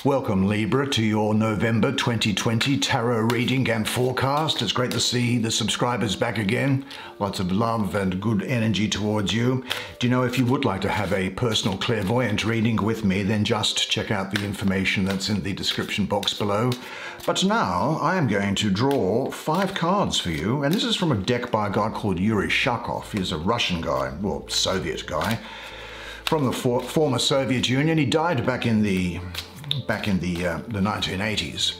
Welcome, Libra, to your November 2020 tarot reading and forecast. It's great to see the subscribers back again. Lots of love and good energy towards you. Do you know, if you would like to have a personal clairvoyant reading with me, then just check out the information that's in the description box below. But now I am going to draw 5 cards for you, and this is from a deck by a guy called Yuri Shakov. He's a Russian guy, well, Soviet guy, from the former Soviet Union. He died back in the 1980s,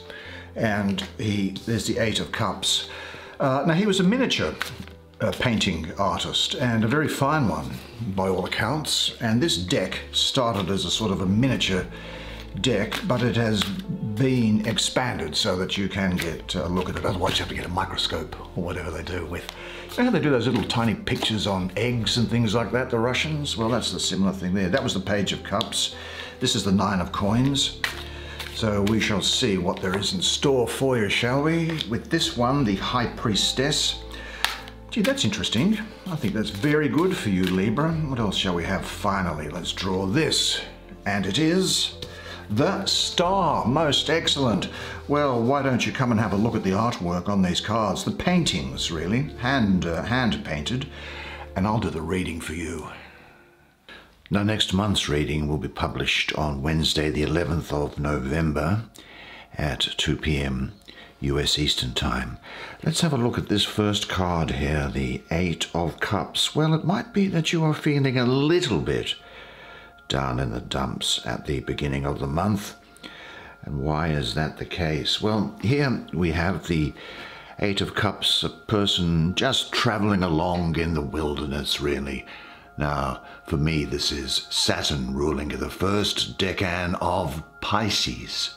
and there's the 8 of Cups. Now, he was a miniature painting artist, and a very fine one by all accounts, and this deck started as a sort of a miniature deck, but it has been expanded so that you can get a look at it. Otherwise you have to get a microscope or whatever they do with, you know how they do those little tiny pictures on eggs and things like that, the Russians? Well, that's the similar thing there. That was the Page of Cups. This is the 9 of Coins. So we shall see what there is in store for you, shall we? With this one, the High Priestess. Gee, that's interesting. I think that's very good for you, Libra. What else shall we have finally? Let's draw this. And it is the Star. Most excellent. Well, why don't you come and have a look at the artwork on these cards? The paintings, really. Hand painted. And I'll do the reading for you. Now, next month's reading will be published on Wednesday, the 11th of November at 2 p.m. US Eastern Time. Let's have a look at this first card here, the 8 of Cups. Well, it might be that you are feeling a little bit down in the dumps at the beginning of the month. And why is that the case? Well, here we have the 8 of Cups, a person just traveling along in the wilderness, really. Now, for me, this is Saturn ruling the first decan of Pisces.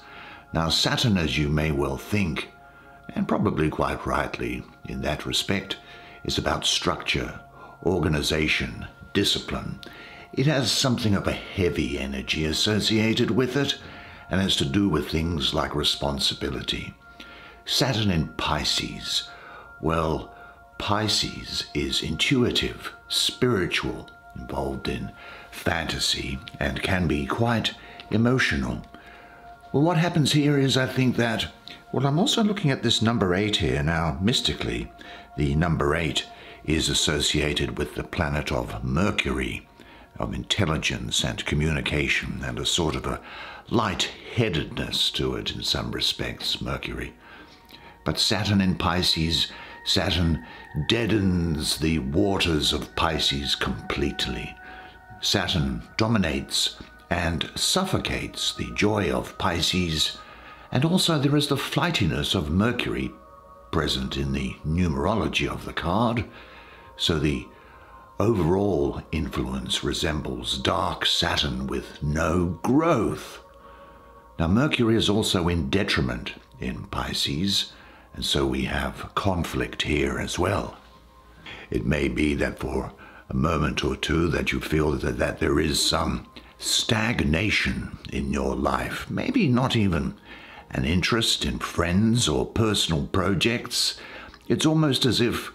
Now, Saturn, as you may well think, and probably quite rightly in that respect, is about structure, organization, discipline. It has something of a heavy energy associated with it, and it's to do with things like responsibility. Saturn in Pisces, well, Pisces is intuitive, spiritual, involved in fantasy, and can be quite emotional. Well, what happens here is, I think that, well, I'm also looking at this number 8 here. Now, mystically, the number 8 is associated with the planet of Mercury, of intelligence and communication, and a sort of a light-headedness to it in some respects, Mercury. But Saturn in Pisces, Saturn deadens the waters of Pisces completely. Saturn dominates and suffocates the joy of Pisces, and also there is the flightiness of Mercury present in the numerology of the card, so the overall influence resembles dark Saturn with no growth. Now, Mercury is also in detriment in Pisces, and so we have conflict here as well. It may be that for a moment or two that you feel that there is some stagnation in your life, maybe not even an interest in friends or personal projects. It's almost as if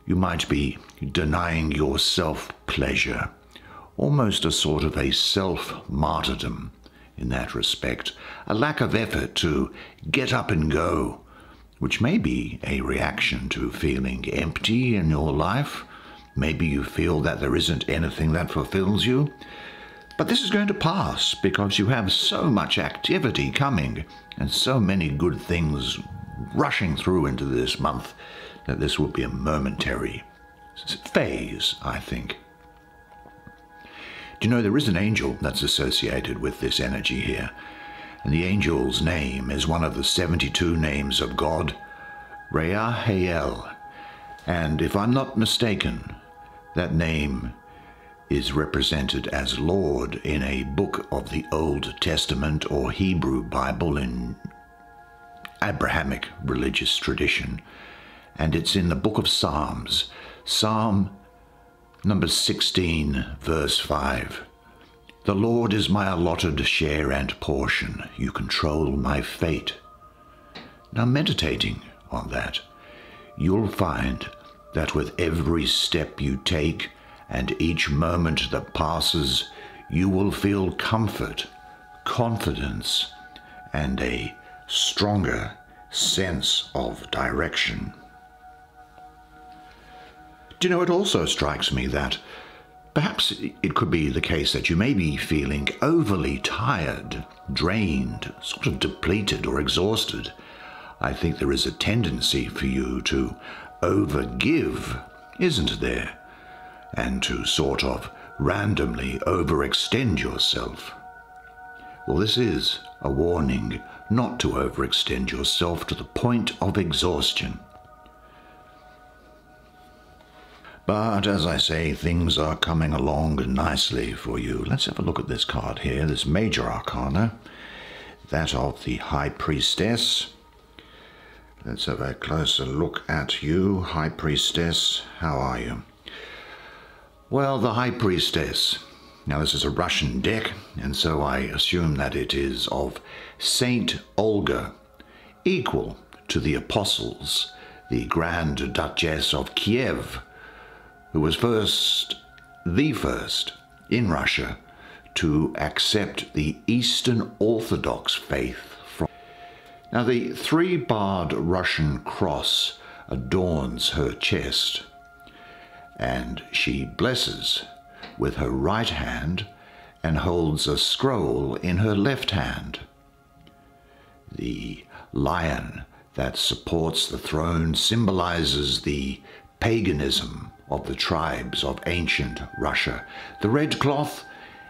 you might be denying yourself pleasure, almost a sort of a self-martyrdom in that respect, a lack of effort to get up and go, which may be a reaction to feeling empty in your life. Maybe you feel that there isn't anything that fulfills you. But this is going to pass because you have so much activity coming and so many good things rushing through into this month that this will be a momentary phase, I think. Do you know there is an angel that's associated with this energy here? And the angel's name is one of the 72 names of God, Reahael. And if I'm not mistaken, that name is represented as Lord in a book of the Old Testament or Hebrew Bible in Abrahamic religious tradition. And it's in the book of Psalms, Psalm number 16, verse 5. The Lord is my allotted share and portion. You control my fate. Now, meditating on that, you'll find that with every step you take and each moment that passes, you will feel comfort, confidence, and a stronger sense of direction. Do you know, it also strikes me that perhaps it could be the case that you may be feeling overly tired, drained, sort of depleted or exhausted. I think there is a tendency for you to overgive, isn't there? And to sort of randomly overextend yourself. Well, this is a warning not to overextend yourself to the point of exhaustion. But as I say, things are coming along nicely for you. Let's have a look at this card here, this major arcana, that of the High Priestess. Let's have a closer look at you, High Priestess. How are you? Well, the High Priestess. Now, this is a Russian deck, and so I assume that it is of Saint Olga, equal to the Apostles, the Grand Duchess of Kiev, who was the first in Russia to accept the Eastern Orthodox faith. Now, the three-barred Russian cross adorns her chest, and she blesses with her right hand and holds a scroll in her left hand. The lion that supports the throne symbolizes the paganism of the tribes of ancient Russia. The red cloth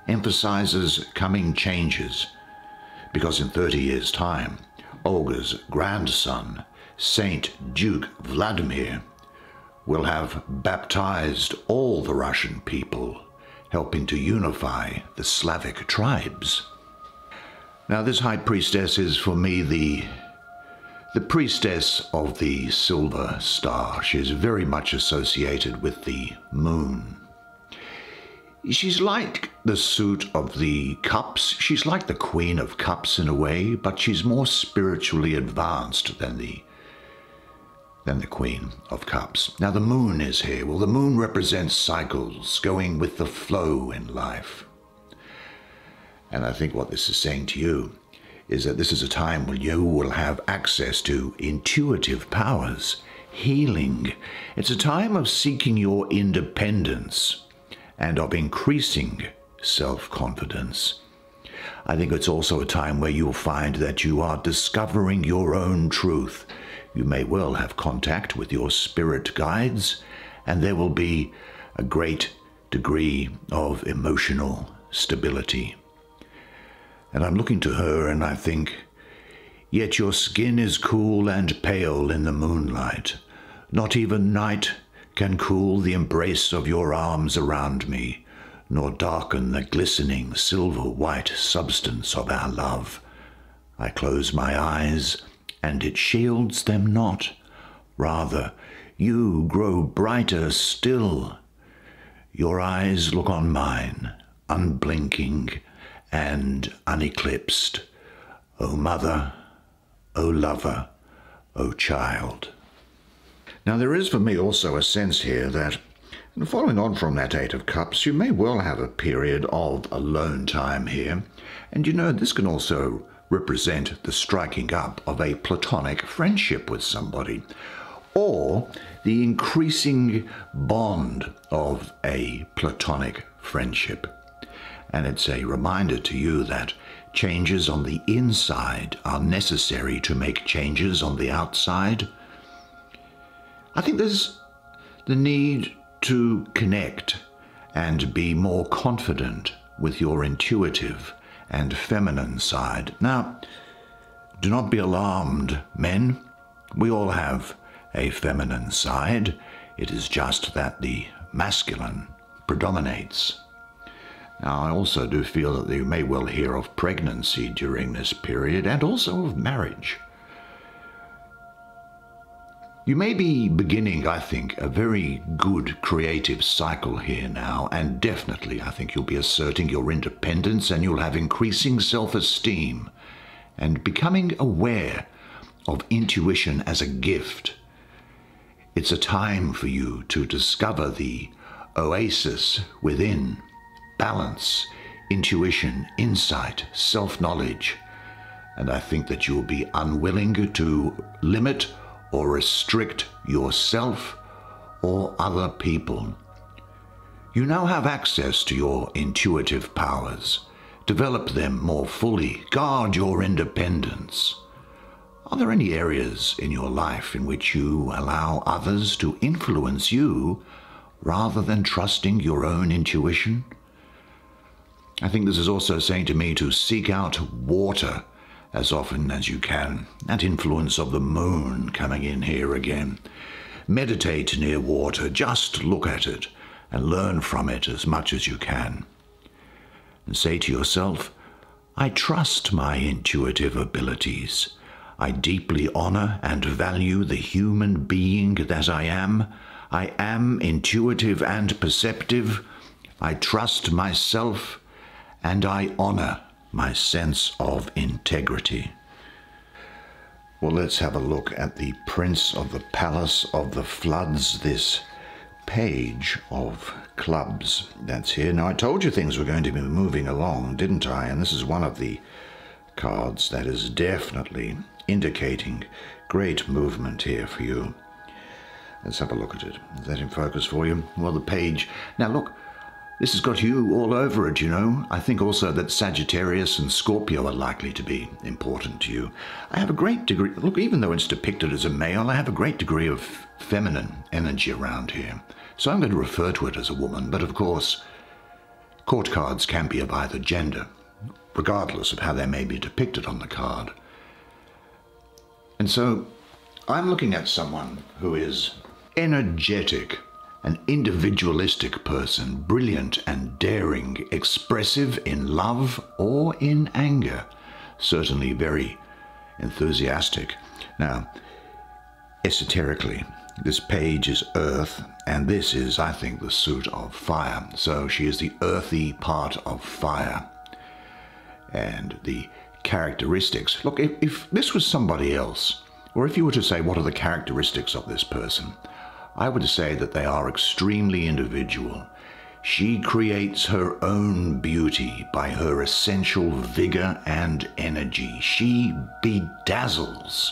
emphasizes coming changes, because in 30 years' time, Olga's grandson, Saint Duke Vladimir, will have baptized all the Russian people, helping to unify the Slavic tribes. Now, this High Priestess is for me the priestess of the silver star. She is very much associated with the moon. She's like the suit of the cups. She's like the Queen of Cups in a way, but she's more spiritually advanced than the Queen of Cups. Now, the moon is here. Well, the moon represents cycles, going with the flow in life. And I think what this is saying to you is that this is a time when you will have access to intuitive powers, healing. It's a time of seeking your independence and of increasing self-confidence. I think it's also a time where you'll find that you are discovering your own truth. You may well have contact with your spirit guides, and there will be a great degree of emotional stability. And I'm looking to her and I think, yet your skin is cool and pale in the moonlight. Not even night can cool the embrace of your arms around me, nor darken the glistening silver-white substance of our love. I close my eyes, and it shields them not. Rather, you grow brighter still. Your eyes look on mine, unblinking and uneclipsed. O mother, O lover, O child. Now, there is for me also a sense here that, and following on from that Eight of Cups, you may well have a period of alone time here. And you know, this can also represent the striking up of a platonic friendship with somebody, or the increasing bond of a platonic friendship. And it's a reminder to you that changes on the inside are necessary to make changes on the outside. I think there's the need to connect and be more confident with your intuitive and feminine side. Now, do not be alarmed, men. We all have a feminine side. It is just that the masculine predominates. Now, I also do feel that you may well hear of pregnancy during this period, and also of marriage. You may be beginning, I think, a very good creative cycle here now, and definitely I think you'll be asserting your independence, and you'll have increasing self-esteem and becoming aware of intuition as a gift. It's a time for you to discover the oasis within: balance, intuition, insight, self-knowledge. and I think that you'll be unwilling to limit or restrict yourself or other people. You now have access to your intuitive powers. Develop them more fully. Guard your independence. Are there any areas in your life in which you allow others to influence you rather than trusting your own intuition? I think this is also saying to me to seek out water as often as you can. That influence of the moon coming in here again. Meditate near water. Just look at it and learn from it as much as you can. And say to yourself, I trust my intuitive abilities. I deeply honor and value the human being that I am. I am intuitive and perceptive. I trust myself, and I honor my sense of integrity. Well, let's have a look at the Prince of the Palace of the Floods, this Page of Clubs that's here. Now, I told you things were going to be moving along, didn't I? And this is one of the cards that is definitely indicating great movement here for you. Let's have a look at it. Is that in focus for you? Well, the page. Now, look, this has got you all over it, you know. I think also that Sagittarius and Scorpio are likely to be important to you. I have a great degree, look, even though it's depicted as a male, I have a great degree of feminine energy around here. So I'm going to refer to it as a woman, but of course, court cards can be of either gender, regardless of how they may be depicted on the card. And so I'm looking at someone who is energetic, an individualistic person, brilliant and daring, expressive in love or in anger, certainly very enthusiastic. Now, esoterically, this page is earth, and this is, I think, the suit of fire. So she is the earthy part of fire. And the characteristics. Look, if this was somebody else, or if you were to say, what are the characteristics of this person? I would say that they are extremely individual. She creates her own beauty by her essential vigor and energy. She bedazzles,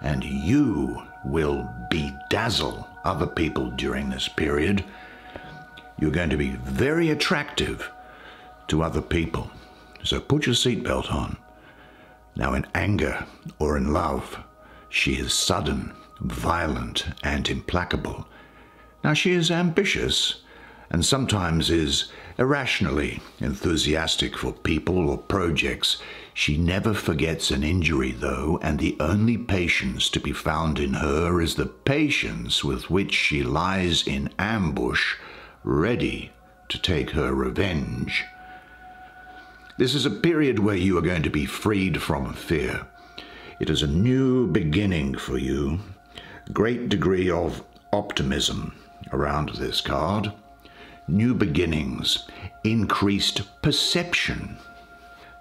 and you will bedazzle other people during this period. You're going to be very attractive to other people. So put your seatbelt on. Now, in anger or in love, she is sudden, violent, and implacable. Now, she is ambitious and sometimes is irrationally enthusiastic for people or projects. She never forgets an injury, though, and the only patience to be found in her is the patience with which she lies in ambush, ready to take her revenge. This is a period where you are going to be freed from fear. It is a new beginning for you. Great degree of optimism around this card. New beginnings, increased perception.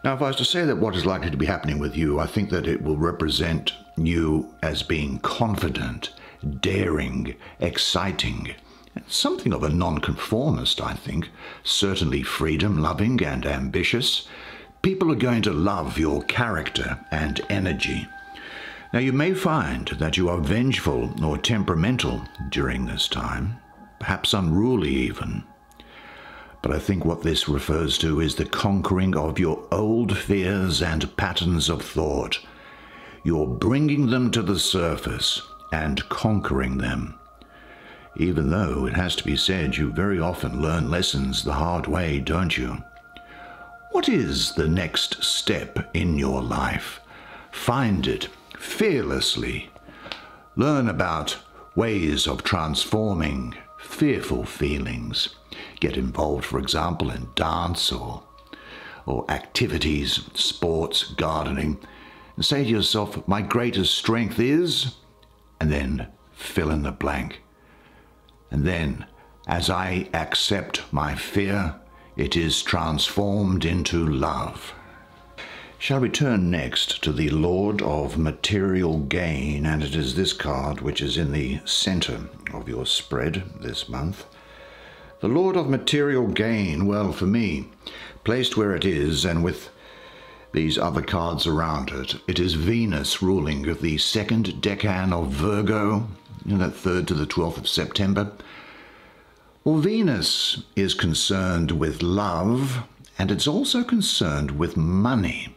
Now, if I was to say that what is likely to be happening with you, I think that it will represent you as being confident, daring, exciting, something of a nonconformist, I think. Certainly freedom-loving and ambitious. People are going to love your character and energy. Now, you may find that you are vengeful or temperamental during this time, perhaps unruly even. But I think what this refers to is the conquering of your old fears and patterns of thought. You're bringing them to the surface and conquering them. Even though, it has to be said, you very often learn lessons the hard way, don't you? What is the next step in your life? Find it fearlessly. Learn about ways of transforming fearful feelings. Get involved, for example, in dance or activities, sports, gardening, and say to yourself, my greatest strength is, and then fill in the blank. And then, as I accept my fear, it is transformed into love. Shall we turn next to the Lord of Material Gain, and it is this card which is in the center of your spread this month. The Lord of Material Gain, well, for me, placed where it is and with these other cards around it. It is Venus ruling the second decan of Virgo, that 3rd to the 12th of September. Well, Venus is concerned with love, and it's also concerned with money.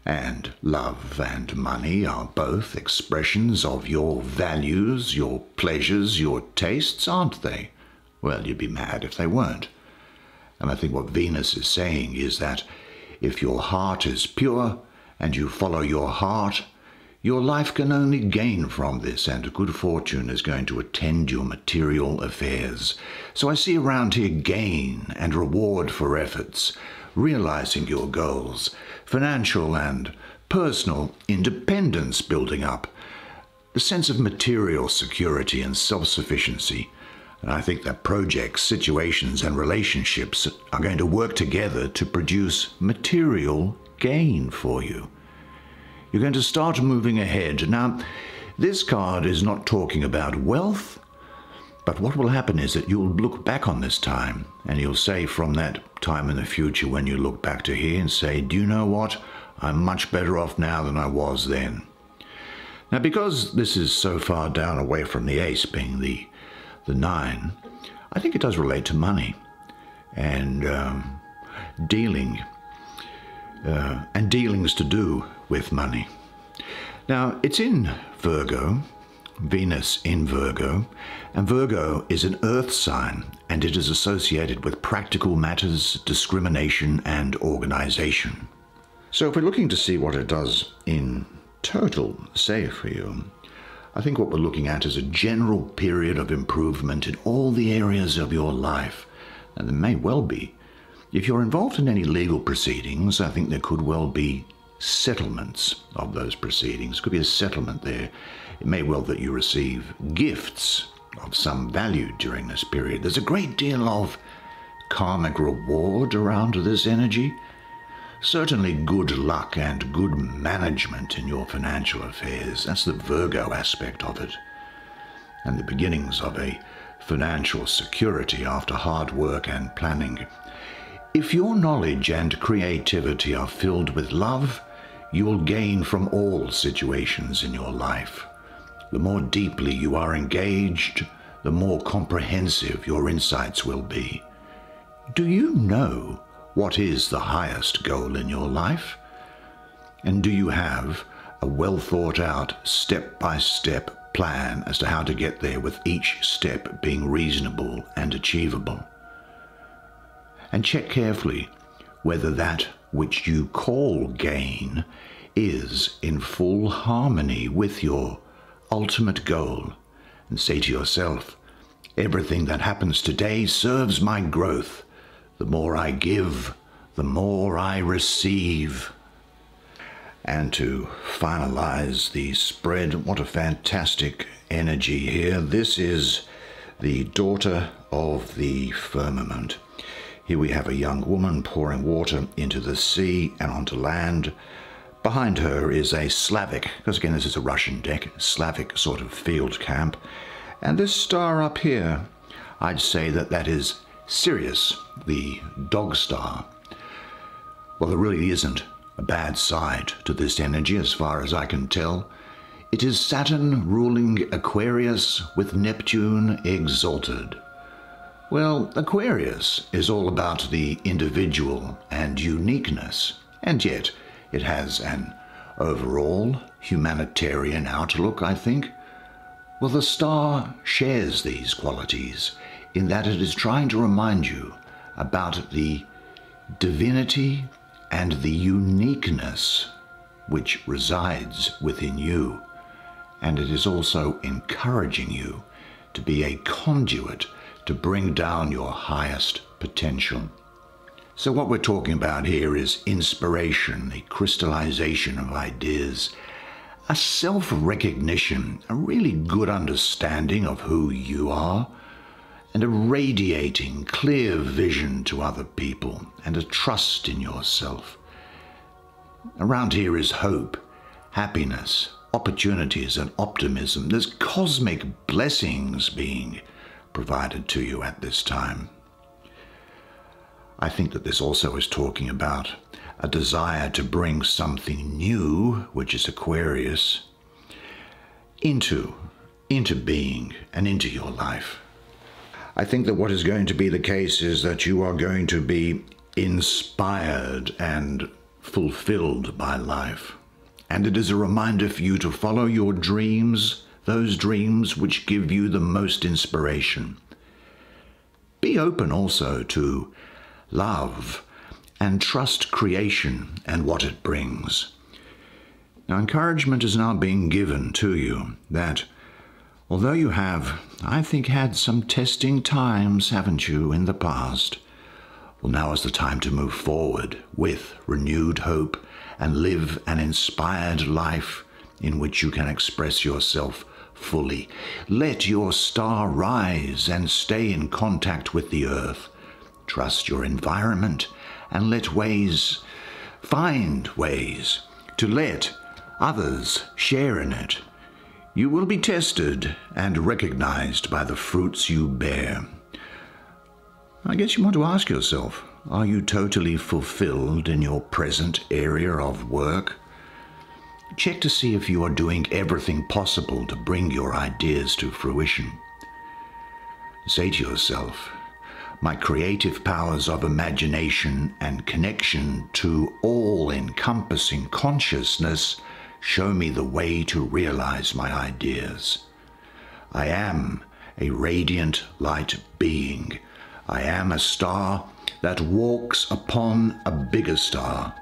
And love and money are both expressions of your values, your pleasures, your tastes, aren't they? Well, you'd be mad if they weren't. And I think what Venus is saying is that if your heart is pure and you follow your heart, your life can only gain from this, and good fortune is going to attend your material affairs. So I see around here gain and reward for efforts, realizing your goals, financial and personal independence building up, the sense of material security and self-sufficiency. And I think that projects, situations, and relationships are going to work together to produce material gain for you. You're going to start moving ahead. Now, this card is not talking about wealth, but what will happen is that you'll look back on this time and you'll say from that time in the future when you look back to here and say, do you know what? I'm much better off now than I was then. Now, because this is so far down away from the ace being the 9, I think it does relate to money and dealings to do with money. Now, it's in Virgo, Venus in Virgo, and Virgo is an earth sign, and it is associated with practical matters, discrimination, and organization. So if we're looking to see what it does in total say for you, I think what we're looking at is a general period of improvement in all the areas of your life. And there may well be. If you're involved in any legal proceedings, I think there could well be settlements of those proceedings. Could be a settlement there. It may well that you receive gifts of some value during this period. There's a great deal of karmic reward around this energy. Certainly good luck and good management in your financial affairs. That's the Virgo aspect of it. And the beginnings of a financial security after hard work and planning. If your knowledge and creativity are filled with love, you will gain from all situations in your life. The more deeply you are engaged, the more comprehensive your insights will be. Do you know what is the highest goal in your life? And do you have a well thought out step-by-step plan as to how to get there, with each step being reasonable and achievable? And check carefully whether that which you call gain is in full harmony with your ultimate goal, and say to yourself, everything that happens today serves my growth. The more I give, the more I receive. And to finalize the spread, what a fantastic energy here. This is the daughter of the firmament. Here we have a young woman pouring water into the sea and onto land. Behind her is a Slavic, because again this is a Russian deck, Slavic sort of field camp. And this star up here, I'd say that is Sirius, the dog star. Well, there really isn't a bad side to this energy as far as I can tell. It is Saturn ruling Aquarius with Neptune exalted. Well, Aquarius is all about the individual and uniqueness, and yet it has an overall humanitarian outlook, I think. Well, the star shares these qualities in that it is trying to remind you about the divinity and the uniqueness which resides within you. And it is also encouraging you to be a conduit to bring down your highest potential. So what we're talking about here is inspiration, the crystallization of ideas, a self-recognition, a really good understanding of who you are, and a radiating clear vision to other people, and a trust in yourself. Around here is hope, happiness, opportunities, and optimism. There's cosmic blessings being provided to you at this time. I think that this also is talking about a desire to bring something new, which is Aquarius, into being and into your life. I think that what is going to be the case is that you are going to be inspired and fulfilled by life. And it is a reminder for you to follow your dreams, those dreams which give you the most inspiration. Be open also to love and trust creation and what it brings. Now, encouragement is now being given to you that although you have, I think, had some testing times, haven't you, in the past, well, now is the time to move forward with renewed hope and live an inspired life in which you can express yourself fully. Let your star rise and stay in contact with the earth. Trust your environment and find ways to let others share in it. You will be tested and recognized by the fruits you bear. I guess you want to ask yourself, are you totally fulfilled in your present area of work? Check to see if you are doing everything possible to bring your ideas to fruition. Say to yourself, my creative powers of imagination and connection to all-encompassing consciousness show me the way to realize my ideas. I am a radiant light being. I am a star that walks upon a bigger star,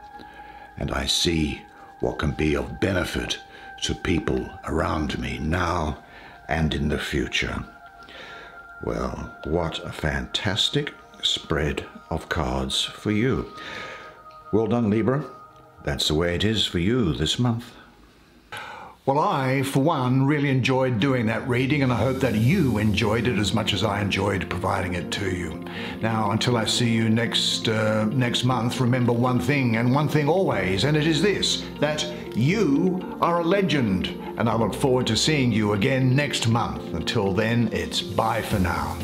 and I see what can be of benefit to people around me now and in the future. Well, what a fantastic spread of cards for you. Well done, Libra. That's the way it is for you this month. Well, I, for one, really enjoyed doing that reading, and I hope that you enjoyed it as much as I enjoyed providing it to you. Now, until I see you next month, remember one thing, and one thing always, and it is this, that you are a legend, and I look forward to seeing you again next month. Until then, it's bye for now.